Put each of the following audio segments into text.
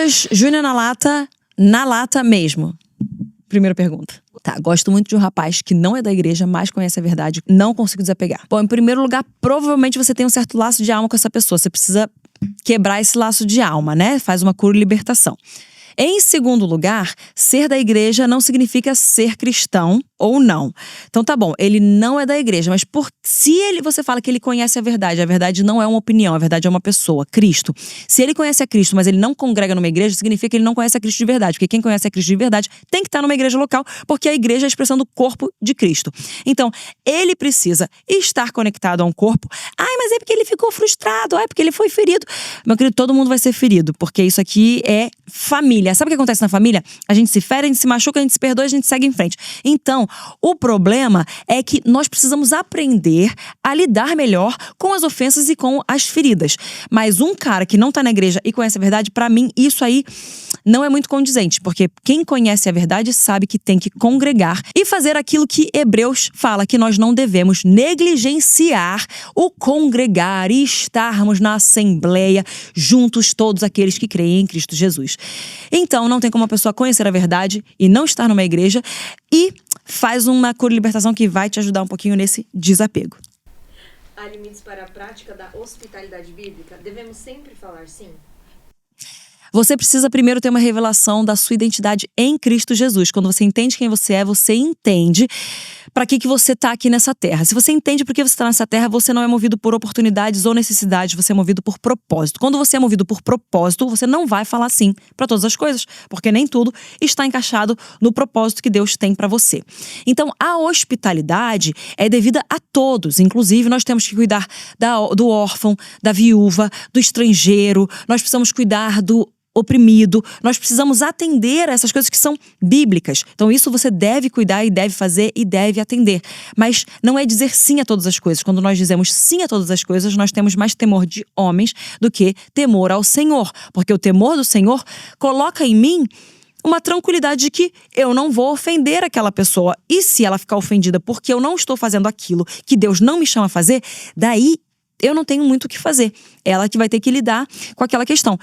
Lucas Júnior na lata mesmo? Primeira pergunta. Tá, gosto muito de um rapaz que não é da igreja, mas conhece a verdade, não consigo desapegar. Bom, em primeiro lugar, provavelmente você tem um certo laço de alma com essa pessoa. Você precisa quebrar esse laço de alma, né? Faz uma cura e libertação. Em segundo lugar, ser da igreja não significa ser cristão ou não. Então tá bom, ele não é da igreja, mas você fala que ele conhece a verdade não é uma opinião, a verdade é uma pessoa, Cristo. Se ele conhece a Cristo, mas ele não congrega numa igreja, significa que ele não conhece a Cristo de verdade, porque quem conhece a Cristo de verdade tem que estar numa igreja local, porque a igreja é a expressão do corpo de Cristo. Então, ele precisa estar conectado a um corpo. Ai, mas é porque ele ficou frustrado, ai, porque ele foi ferido. Meu querido, todo mundo vai ser ferido, porque isso aqui é família. Sabe o que acontece na família? A gente se fere, a gente se machuca, a gente se perdoa, a gente segue em frente. Então, o problema é que nós precisamos aprender a lidar melhor com as ofensas e com as feridas. Mas um cara que não tá na igreja e conhece a verdade, pra mim, isso aí não é muito condizente. Porque quem conhece a verdade sabe que tem que congregar e fazer aquilo que Hebreus fala, que nós não devemos negligenciar o congregar e estarmos na assembleia juntos todos aqueles que creem em Cristo Jesus. Então, não tem como uma pessoa conhecer a verdade e não estar numa igreja e faz uma cura e libertação que vai te ajudar um pouquinho nesse desapego. Há limites para a prática da hospitalidade bíblica? Devemos sempre falar sim? Você precisa primeiro ter uma revelação da sua identidade em Cristo Jesus. Quando você entende quem você é, você entende para que você está aqui nessa terra. Se você entende por que você está nessa terra, você não é movido por oportunidades ou necessidades, você é movido por propósito. Quando você é movido por propósito, você não vai falar sim para todas as coisas, porque nem tudo está encaixado no propósito que Deus tem para você. Então, a hospitalidade é devida a todos. Inclusive, nós temos que cuidar do órfão, da viúva, do estrangeiro. Nós precisamos cuidar do oprimido, nós precisamos atender a essas coisas que são bíblicas. Então isso você deve cuidar e deve fazer e deve atender. Mas não é dizer sim a todas as coisas. Quando nós dizemos sim a todas as coisas, nós temos mais temor de homens do que temor ao Senhor. Porque o temor do Senhor coloca em mim uma tranquilidade de que eu não vou ofender aquela pessoa. E se ela ficar ofendida porque eu não estou fazendo aquilo que Deus não me chama a fazer, daí eu não tenho muito o que fazer. Ela que vai ter que lidar com aquela questão.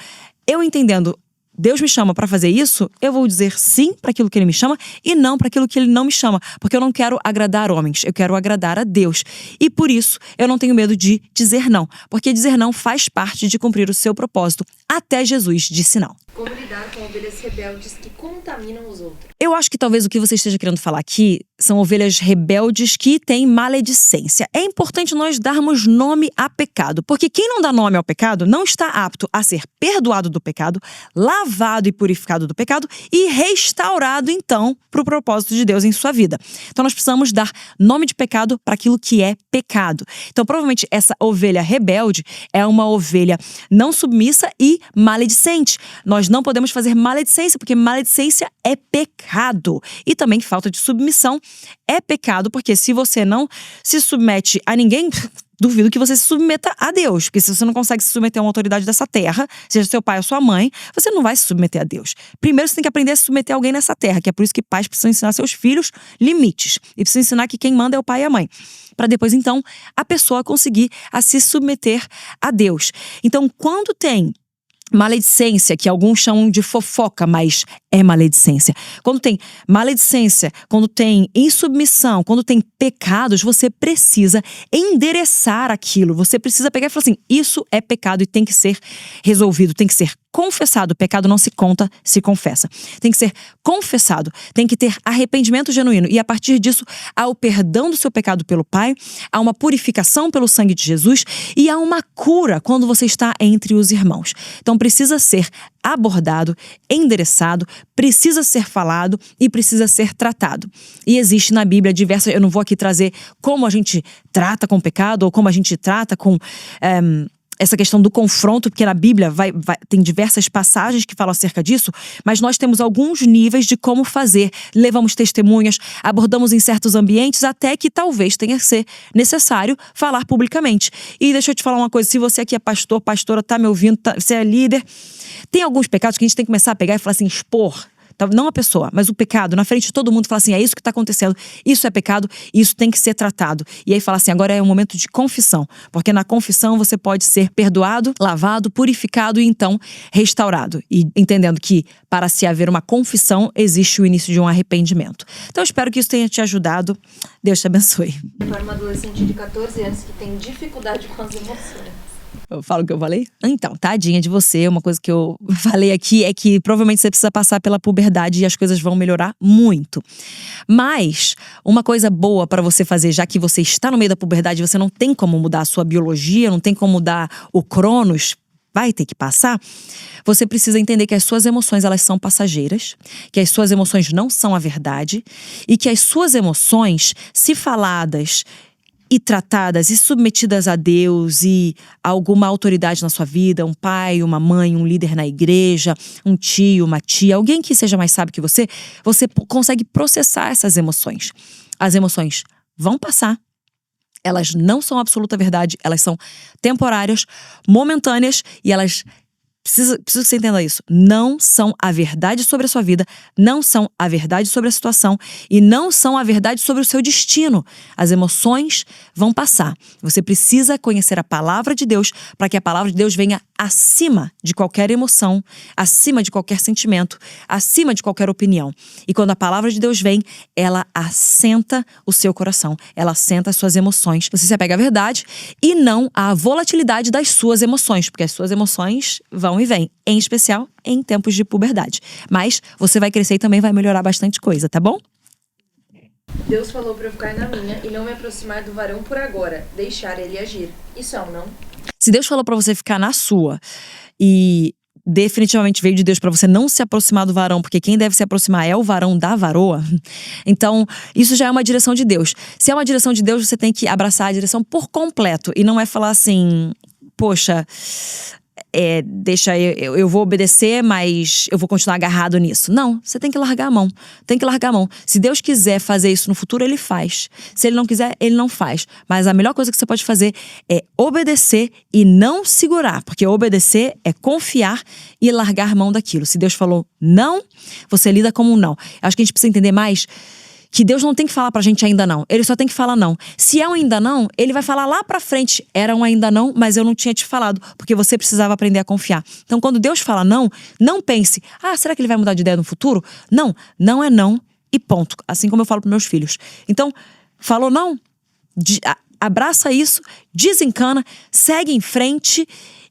Eu entendendo, Deus me chama para fazer isso, eu vou dizer sim para aquilo que Ele me chama e não para aquilo que Ele não me chama. Porque eu não quero agradar homens, eu quero agradar a Deus. E por isso, eu não tenho medo de dizer não. Porque dizer não faz parte de cumprir o seu propósito. Até Jesus disse não. Como lidar com ovelhas rebeldes que contaminam os outros? Eu acho que talvez o que você esteja querendo falar aqui são ovelhas rebeldes que têm maledicência. É importante nós darmos nome a pecado, porque quem não dá nome ao pecado não está apto a ser perdoado do pecado, lavado e purificado do pecado e restaurado, então, para o propósito de Deus em sua vida. Então nós precisamos dar nome de pecado para aquilo que é pecado. Então provavelmente essa ovelha rebelde é uma ovelha não submissa e maledicente. Nós não podemos fazer maledicência, porque maledicência é pecado. E também falta de submissão é pecado, porque se você não se submete a ninguém, duvido que você se submeta a Deus. Porque se você não consegue se submeter a uma autoridade dessa terra, seja seu pai ou sua mãe, você não vai se submeter a Deus. Primeiro você tem que aprender a se submeter a alguém nessa terra, que é por isso que pais precisam ensinar seus filhos limites. E precisam ensinar que quem manda é o pai e a mãe. Para depois, então, a pessoa conseguir a se submeter a Deus. Então, quando tem maledicência, que alguns chamam de fofoca, mas é maledicência. Quando tem maledicência, quando tem insubmissão, quando tem pecados, você precisa endereçar aquilo. Você precisa pegar e falar assim, isso é pecado e tem que ser resolvido, tem que ser confessado. O pecado não se conta, se confessa. Tem que ser confessado, tem que ter arrependimento genuíno. E a partir disso, há o perdão do seu pecado pelo Pai, há uma purificação pelo sangue de Jesus e há uma cura quando você está entre os irmãos. Então precisa ser abordado, endereçado, precisa ser falado e precisa ser tratado. E existe na Bíblia diversas, eu não vou aqui trazer como a gente trata com o pecado ou como a gente trata com essa questão do confronto, porque na Bíblia tem diversas passagens que falam acerca disso, mas nós temos alguns níveis de como fazer. Levamos testemunhas, abordamos em certos ambientes, até que talvez tenha que ser necessário falar publicamente. E deixa eu te falar uma coisa, se você aqui é pastor, pastora, tá me ouvindo, você é líder, tem alguns pecados que a gente tem que começar a pegar e falar assim, expor. não a pessoa, mas o pecado, na frente de todo mundo, fala assim, é isso que está acontecendo, isso é pecado, isso tem que ser tratado. E aí fala assim, agora é um momento de confissão, porque na confissão você pode ser perdoado, lavado, purificado e então restaurado. E entendendo que para se haver uma confissão, existe o início de um arrependimento. Então eu espero que isso tenha te ajudado. Deus te abençoe. Para uma adolescente de 14 anos que tem dificuldade com as emoções. Eu falo o que eu falei? Então, tadinha de você. Uma coisa que eu falei aqui é que provavelmente você precisa passar pela puberdade e as coisas vão melhorar muito. Mas, uma coisa boa pra você fazer, já que você está no meio da puberdade, você não tem como mudar a sua biologia, não tem como mudar o Cronos, vai ter que passar. Você precisa entender que as suas emoções, elas são passageiras, que as suas emoções não são a verdade e que as suas emoções, se faladas e tratadas e submetidas a Deus e a alguma autoridade na sua vida, um pai, uma mãe, um líder na igreja, um tio, uma tia, alguém que seja mais sábio que você consegue processar essas emoções. As emoções vão passar. Elas não são a absoluta verdade, elas são temporárias, momentâneas e elas preciso que você entenda isso. Não são a verdade sobre a sua vida, não são a verdade sobre a situação e não são a verdade sobre o seu destino. As emoções vão passar. Você precisa conhecer a palavra de Deus para que a palavra de Deus venha acima de qualquer emoção, acima de qualquer sentimento, acima de qualquer opinião. E quando a palavra de Deus vem, ela assenta o seu coração, ela assenta as suas emoções. Você se apega à verdade e não à volatilidade das suas emoções, porque as suas emoções vão e vêm, em especial em tempos de puberdade. Mas você vai crescer e também vai melhorar bastante coisa, tá bom? Deus falou para eu ficar na minha e não me aproximar do varão por agora, deixar ele agir. Isso é um não? Se Deus falou pra você ficar na sua e definitivamente veio de Deus pra você não se aproximar do varão, porque quem deve se aproximar é o varão da varoa, então isso já é uma direção de Deus. Se é uma direção de Deus, você tem que abraçar a direção por completo e não é falar assim, poxa, deixa eu vou obedecer, mas eu vou continuar agarrado nisso. Não, você tem que largar a mão. Tem que largar a mão. Se Deus quiser fazer isso no futuro, Ele faz. Se Ele não quiser, Ele não faz. Mas a melhor coisa que você pode fazer é obedecer e não segurar. Porque obedecer é confiar e largar a mão daquilo. Se Deus falou não, você lida como um não. Acho que a gente precisa entender mais que Deus não tem que falar pra gente ainda não. Ele só tem que falar não. Se é um ainda não, Ele vai falar lá pra frente. Era um ainda não, mas eu não tinha te falado. Porque você precisava aprender a confiar. Então, quando Deus fala não, não pense, será que Ele vai mudar de ideia no futuro? Não, não é não e ponto. Assim como eu falo pros meus filhos. Então, falou não, abraça isso, desencana, segue em frente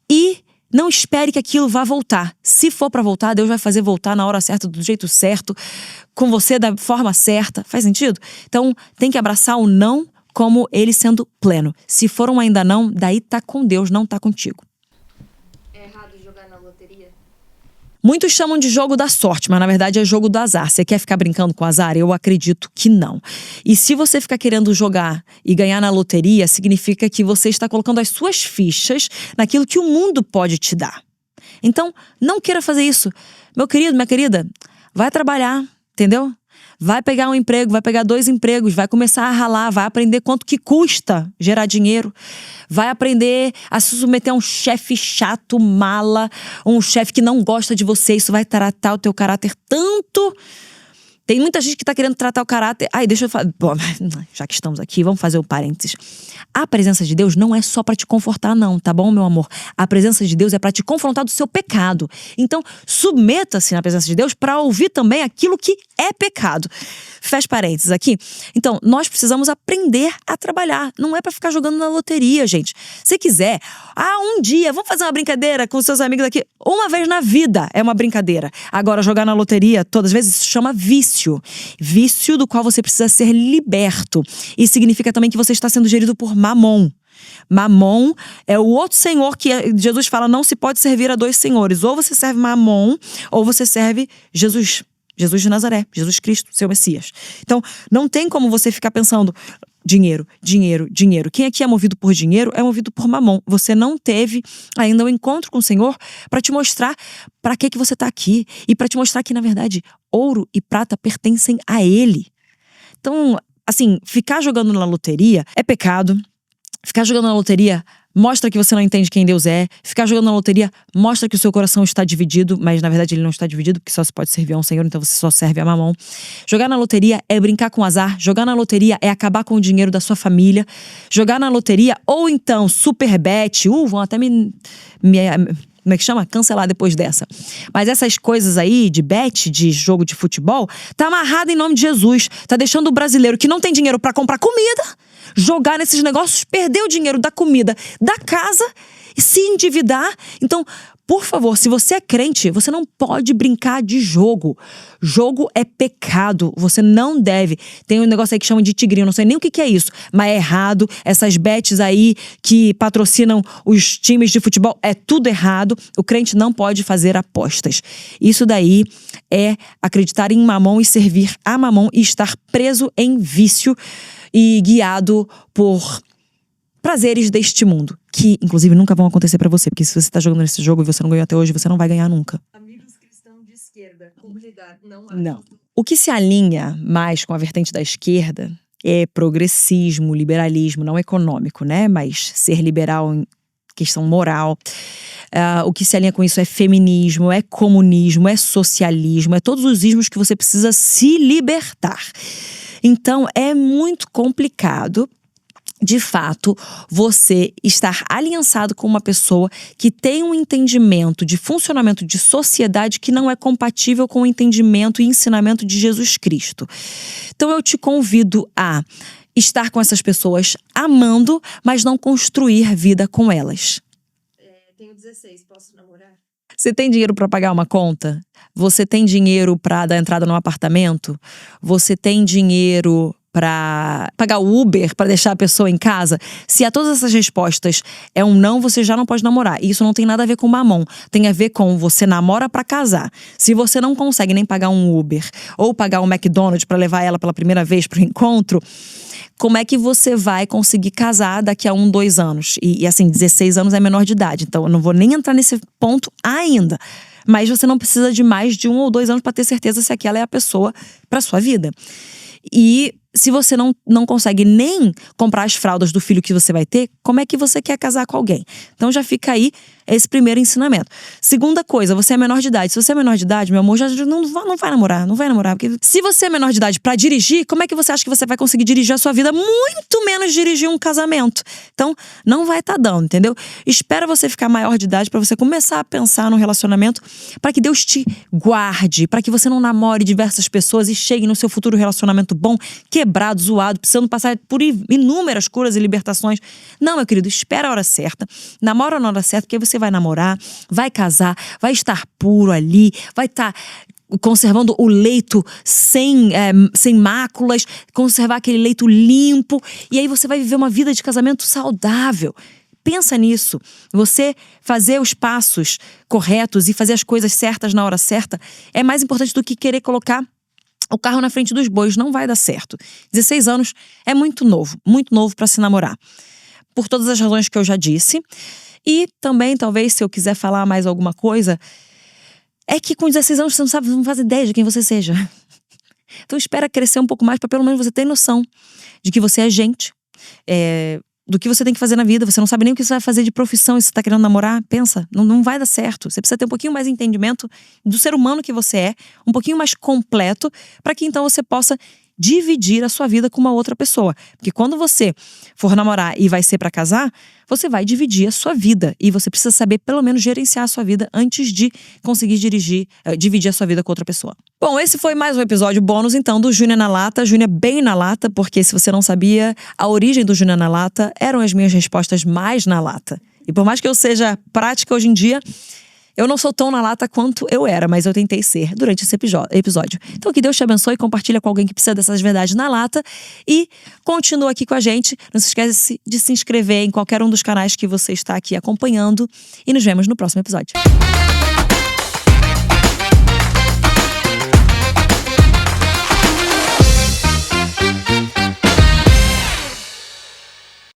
e não espere que aquilo vá voltar. Se for pra voltar, Deus vai fazer voltar na hora certa, do jeito certo, com você da forma certa. Faz sentido? Então, tem que abraçar o não como ele sendo pleno. Se for um ainda não, daí tá com Deus, não tá contigo. É errado jogar na loteria? Muitos chamam de jogo da sorte, mas na verdade é jogo do azar. Você quer ficar brincando com o azar? Eu acredito que não. E se você ficar querendo jogar e ganhar na loteria, significa que você está colocando as suas fichas naquilo que o mundo pode te dar. Então, não queira fazer isso. Meu querido, minha querida, vai trabalhar, entendeu? Vai pegar um emprego, vai pegar 2 empregos, vai começar a ralar, vai aprender quanto que custa gerar dinheiro, vai aprender a se submeter a um chefe chato, mala, um chefe que não gosta de você. Isso vai tratar o teu caráter tanto. Tem muita gente que tá querendo tratar o caráter. Deixa eu falar. Bom, já que estamos aqui, vamos fazer um parênteses. A presença de Deus não é só pra te confortar, não, tá bom, meu amor? A presença de Deus é pra te confrontar do seu pecado. Então, submeta-se na presença de Deus pra ouvir também aquilo que é pecado. Fecha parênteses aqui. Então, nós precisamos aprender a trabalhar. Não é pra ficar jogando na loteria, gente. Se quiser, um dia, vamos fazer uma brincadeira com seus amigos aqui. Uma vez na vida é uma brincadeira. Agora, jogar na loteria, todas as vezes, isso chama vício. Vício do qual você precisa ser liberto. E significa também que você está sendo gerido por Mamon. Mamon é o outro senhor que Jesus fala, não se pode servir a 2 senhores. Ou você serve Mamon, ou você serve Jesus. Jesus de Nazaré, Jesus Cristo, seu Messias. Então, não tem como você ficar pensando dinheiro, dinheiro, dinheiro. Quem aqui é movido por dinheiro é movido por Mamon. Você não teve ainda um encontro com o Senhor para te mostrar para que você está aqui e para te mostrar que, na verdade, ouro e prata pertencem a Ele. Então, assim, ficar jogando na loteria é pecado. Ficar jogando na loteria mostra que você não entende quem Deus é. Ficar jogando na loteria mostra que o seu coração está dividido, mas na verdade ele não está dividido, porque só se pode servir a um Senhor, então você só serve a Mamon. Jogar na loteria é brincar com azar. Jogar na loteria é acabar com o dinheiro da sua família. Jogar na loteria, ou então Superbet, vão até me como é que chama? Cancelar depois dessa. Mas essas coisas aí de bet, de jogo de futebol, tá amarrado em nome de Jesus. Tá deixando o brasileiro que não tem dinheiro pra comprar comida, jogar nesses negócios, perder o dinheiro da comida, da casa e se endividar. Então, por favor, se você é crente, você não pode brincar de jogo. Jogo é pecado, você não deve. Tem um negócio aí que chama de tigrinho, não sei nem o que é isso, mas é errado. Essas bets aí que patrocinam os times de futebol, é tudo errado. O crente não pode fazer apostas. Isso daí é acreditar em Mamon e servir a Mamon e estar preso em vício e guiado por prazeres deste mundo, que inclusive nunca vão acontecer pra você, porque se você tá jogando nesse jogo e você não ganhou até hoje, você não vai ganhar nunca. Amigos cristãos de esquerda, como lidar? Não. O que se alinha mais com a vertente da esquerda é progressismo, liberalismo, não econômico, né? Mas ser liberal em questão moral. O que se alinha com isso é feminismo, é comunismo, é socialismo, é todos os ismos que você precisa se libertar. Então é muito complicado, de fato, você estar aliançado com uma pessoa que tem um entendimento de funcionamento de sociedade que não é compatível com o entendimento e ensinamento de Jesus Cristo. Então eu te convido a estar com essas pessoas amando, mas não construir vida com elas. Tenho 16, posso namorar? Você tem dinheiro para pagar uma conta? Você tem dinheiro para dar entrada num apartamento? Você tem dinheiro para pagar o Uber, para deixar a pessoa em casa? Se a todas essas respostas é um não, você já não pode namorar. E isso não tem nada a ver com Mamon. Tem a ver com você namora para casar. Se você não consegue nem pagar um Uber ou pagar um McDonald's para levar ela pela primeira vez pro encontro, como é que você vai conseguir casar daqui a 1, 2 anos? E assim, 16 anos é menor de idade. Então eu não vou nem entrar nesse ponto ainda. Mas você não precisa de mais de 1 ou 2 anos para ter certeza se aquela é a pessoa para sua vida. E se você não consegue nem comprar as fraldas do filho que você vai ter, como é que você quer casar com alguém? Então já fica aí esse primeiro ensinamento. Segunda coisa, você é menor de idade. Se você é menor de idade, meu amor, já não vai namorar. Não vai namorar. Porque se você é menor de idade pra dirigir, como é que você acha que você vai conseguir dirigir a sua vida? Muito menos dirigir um casamento. Então, não vai estar dando, entendeu? Espera você ficar maior de idade pra você começar a pensar no relacionamento, pra que Deus te guarde, pra que você não namore diversas pessoas e chegue no seu futuro relacionamento bom, quebrado, zoado, precisando passar por inúmeras curas e libertações. Não, meu querido, espera a hora certa. Namora na hora certa, porque você vai namorar, vai casar, vai estar puro ali, vai estar conservando o leito sem máculas, conservar aquele leito limpo, e aí você vai viver uma vida de casamento saudável. Pensa nisso. Você fazer os passos corretos e fazer as coisas certas na hora certa é mais importante do que querer colocar o carro na frente dos bois. Não vai dar certo. 16 anos é muito novo para se namorar. Por todas as razões que eu já disse. E também, talvez, se eu quiser falar mais alguma coisa, é que com 16 anos você não faz ideia de quem você seja. Então espera crescer um pouco mais para pelo menos você ter noção de que você é gente, do que você tem que fazer na vida. Você não sabe nem o que você vai fazer de profissão. E se você tá querendo namorar, pensa, não vai dar certo. Você precisa ter um pouquinho mais de entendimento do ser humano que você é, um pouquinho mais completo, para que então você possa dividir a sua vida com uma outra pessoa. Porque quando você for namorar e vai ser pra casar, você vai dividir a sua vida. E você precisa saber pelo menos gerenciar a sua vida antes de conseguir dividir a sua vida com outra pessoa. Bom, esse foi mais um episódio bônus então do Júnior na Lata. Júnior bem na lata, porque se você não sabia, a origem do Júnior na Lata eram as minhas respostas mais na lata. E por mais que eu seja prática hoje em dia, eu não sou tão na lata quanto eu era, mas eu tentei ser durante esse episódio. Então que Deus te abençoe, compartilha com alguém que precisa dessas verdades na lata e continua aqui com a gente. Não se esquece de se inscrever em qualquer um dos canais que você está aqui acompanhando e nos vemos no próximo episódio.